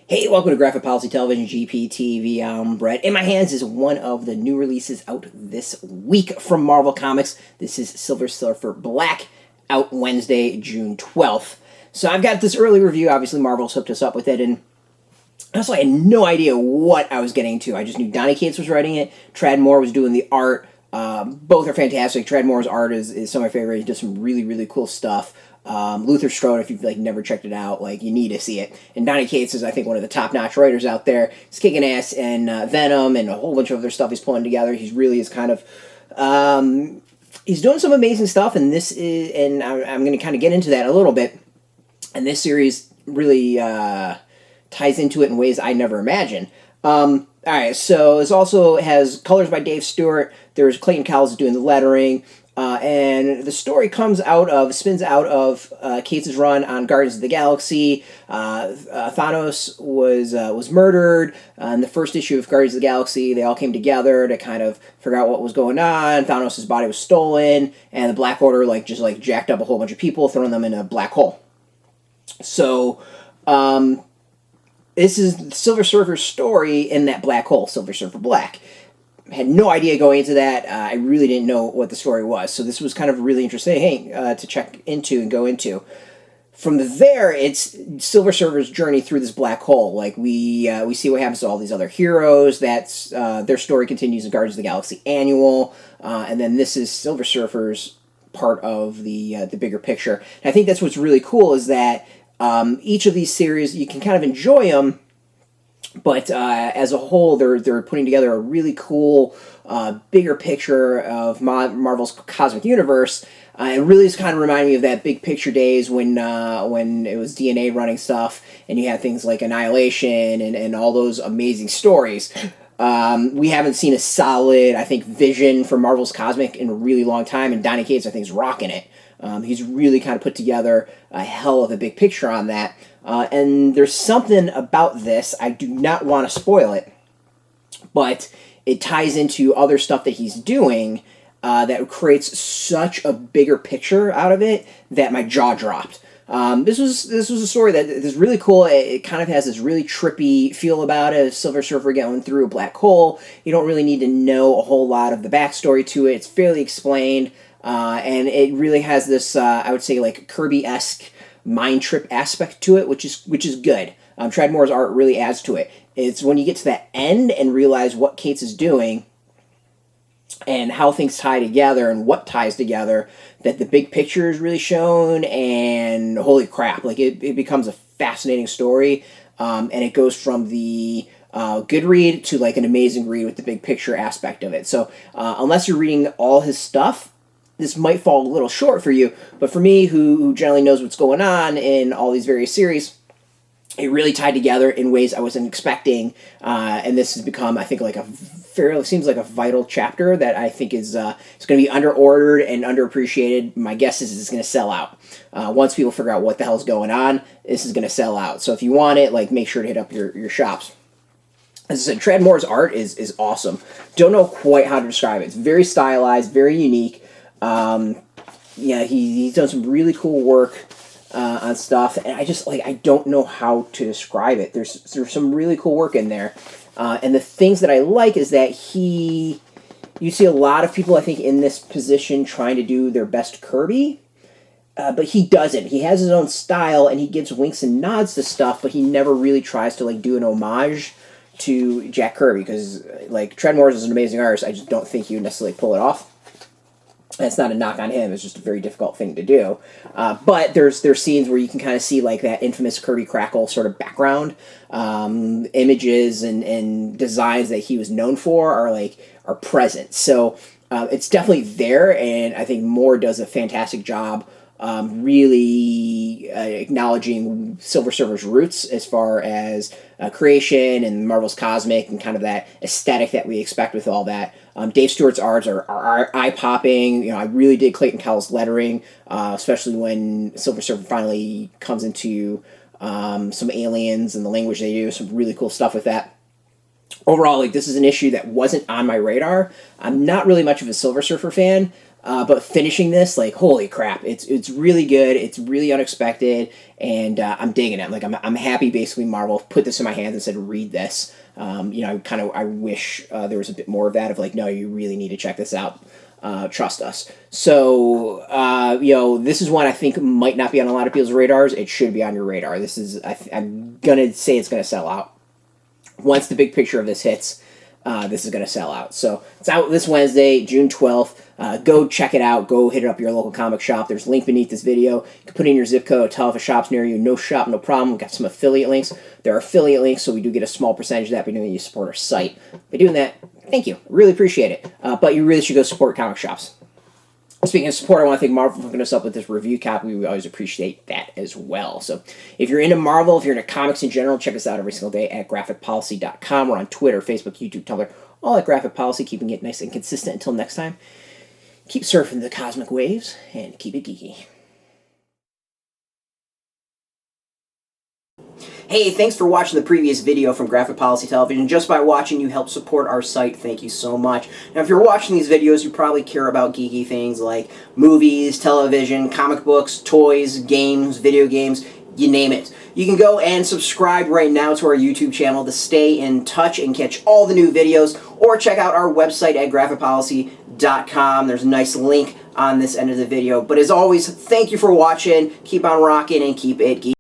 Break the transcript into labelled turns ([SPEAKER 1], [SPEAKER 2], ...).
[SPEAKER 1] Hey, welcome to Graphic Policy Television, GPTV. I'm Brett. In my hands is one of the new releases out this week from Marvel Comics. This is Silver Surfer Black, out Wednesday, June 12th. So I've got this early review. Obviously, Marvel's hooked us up with it, and honestly, I had no idea what I was getting to. I just knew Donny Cates was writing it. Tradd Moore was doing the art. Both are fantastic. Tradd Moore's art is some of my favorite. He does some really, really cool stuff. Luther Strode, if you've never checked it out, you need to see it. And Donny Cates is, I think, one of the top-notch writers out there. He's kicking ass, and Venom and a whole bunch of other stuff he's pulling together. He's really is kind of he's doing some amazing stuff, and this is, and I'm going to kind of get into that a little bit. And this series really ties into it in ways I never imagined. All right, so this also has colors by Dave Stewart. There's Clayton Cowles doing the lettering. And the story spins out of Cates' run on Guardians of the Galaxy. Thanos was murdered. In the first issue of Guardians of the Galaxy, they all came together to kind of figure out what was going on. Thanos' body was stolen, and the Black Order just jacked up a whole bunch of people, throwing them in a black hole. So, this is Silver Surfer's story in that black hole, Silver Surfer Black. Had no idea going into that. I really didn't know what the story was. So this was kind of really interesting to check into and go into. From there, it's Silver Surfer's journey through this black hole. We see what happens to all these other heroes. That's their story continues in Guardians of the Galaxy Annual. And then this is Silver Surfer's part of the bigger picture. And I think that's what's really cool is that each of these series, you can kind of enjoy them, but as a whole, they're putting together a really cool, bigger picture of Marvel's cosmic universe. It really is kind of reminding me of that big picture days when it was DNA running stuff, and you had things like Annihilation and all those amazing stories. We haven't seen a solid, I think, vision for Marvel's cosmic in a really long time, and Donny Cates, I think, is rocking it. He's really kind of put together a hell of a big picture on that. And there's something about this, I do not want to spoil it, but it ties into other stuff that he's doing that creates such a bigger picture out of it that my jaw dropped. This was a story that is really cool. It kind of has this really trippy feel about it. Silver Surfer going through a black hole. You don't really need to know a whole lot of the backstory to it. It's fairly explained, and it really has this, I would say, Kirby-esque mind trip aspect to it, which is good. Tradd Moore's art really adds to it. It's when you get to that end and realize what Cates is doing and how things tie together and what ties together that the big picture is really shown, and holy crap, it becomes a fascinating story, and it goes from the good read to an amazing read with the big picture aspect of it. So unless you're reading all his stuff, this might fall a little short for you, but for me, who generally knows what's going on in all these various series, it really tied together in ways I wasn't expecting, and this has become, I think, seems like a vital chapter that I think is it's going to be under-ordered and underappreciated. My guess is it's going to sell out. Once people figure out what the hell's going on, this is going to sell out. So if you want it, make sure to hit up your shops. As I said, Tradd Moore's art is awesome. Don't know quite how to describe it. It's very stylized, very unique. He's done some really cool work on stuff, and I don't know how to describe it. There's some really cool work in there, and the things that I like is that you see a lot of people, I think, in this position trying to do their best Kirby, but he doesn't. He has his own style, and he gives winks and nods to stuff, but he never really tries to do an homage to Jack Kirby, because Tradd Moore is an amazing artist. I just don't think he would necessarily pull it off. That's not a knock on him. It's just a very difficult thing to do. But there's scenes where you can kind of see that infamous Kirby Crackle sort of background. Images and designs that he was known for are present. So it's definitely there, and I think Moore does a fantastic job really acknowledging Silver Surfer's roots as far as creation and Marvel's cosmic and kind of that aesthetic that we expect with all that. Dave Stewart's arts are eye-popping. I really dig Clayton Cowles' lettering, especially when Silver Surfer finally comes into some aliens and the language they do. Some really cool stuff with that. Overall, this is an issue that wasn't on my radar. I'm not really much of a Silver Surfer fan. But finishing this, like, holy crap, it's really good. It's really unexpected, and I'm digging it. Like, I'm happy. Basically, Marvel put this in my hands and said, read this. I wish there was a bit more of that. Of like, no, you really need to check this out. Trust us. So, this is one I think might not be on a lot of people's radars. It should be on your radar. This is, I'm gonna say it's gonna sell out. Once the big picture of this hits, this is gonna sell out. So it's out this Wednesday, June 12th. Go check it out. Go hit it up your local comic shop. There's a link beneath this video. You can put in your zip code, tell if a shop's near you. No shop, no problem. We've got some affiliate links. There are affiliate links, so we do get a small percentage of that by doing you support our site. By doing that, thank you. Really appreciate it. But you really should go support comic shops. Speaking of support, I want to thank Marvel for hooking us up with this review copy. We always appreciate that as well. So if you're into Marvel, if you're into comics in general, check us out every single day at graphicpolicy.com. We're on Twitter, Facebook, YouTube, Tumblr, all at Graphic Policy, keeping it nice and consistent. Until next time, keep surfing the cosmic waves and keep it geeky. Hey, thanks for watching the previous video from Graphic Policy Television. Just by watching, you help support our site. Thank you so much. Now, if you're watching these videos, you probably care about geeky things like movies, television, comic books, toys, games, video games, you name it. You can go and subscribe right now to our YouTube channel to stay in touch and catch all the new videos, or check out our website at graphicpolicy.com. There's a nice link on this end of the video. But as always, thank you for watching. Keep on rocking and keep it geeky.